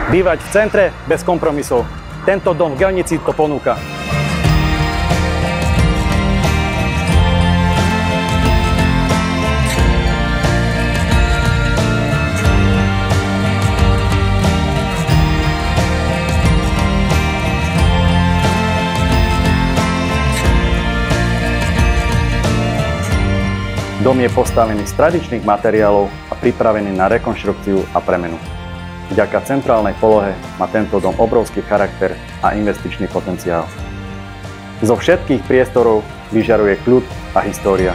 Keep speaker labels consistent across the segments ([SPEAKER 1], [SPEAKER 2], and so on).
[SPEAKER 1] Bývať v centre bez kompromisov. Tento dom v Gelnici to ponúka. Dom je postavený z tradičných materiálov a pripravený na rekonštrukciu a premenu. Vďaka centrálnej polohe má tento dom obrovský charakter a investičný potenciál. Zo všetkých priestorov vyžaruje kľud a história.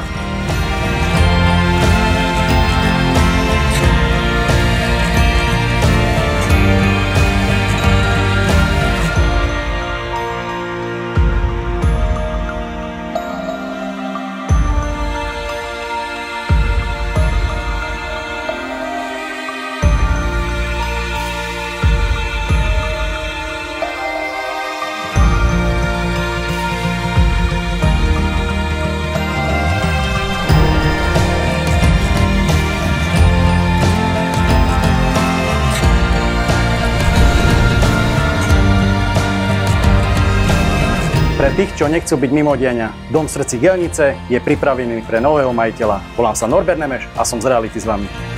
[SPEAKER 1] Pre tých, čo nechcú byť mimo diania, dom v srdci Gelnice je pripravený pre nového majiteľa. Volám sa Norbert Nemeš a som z Reality s vami.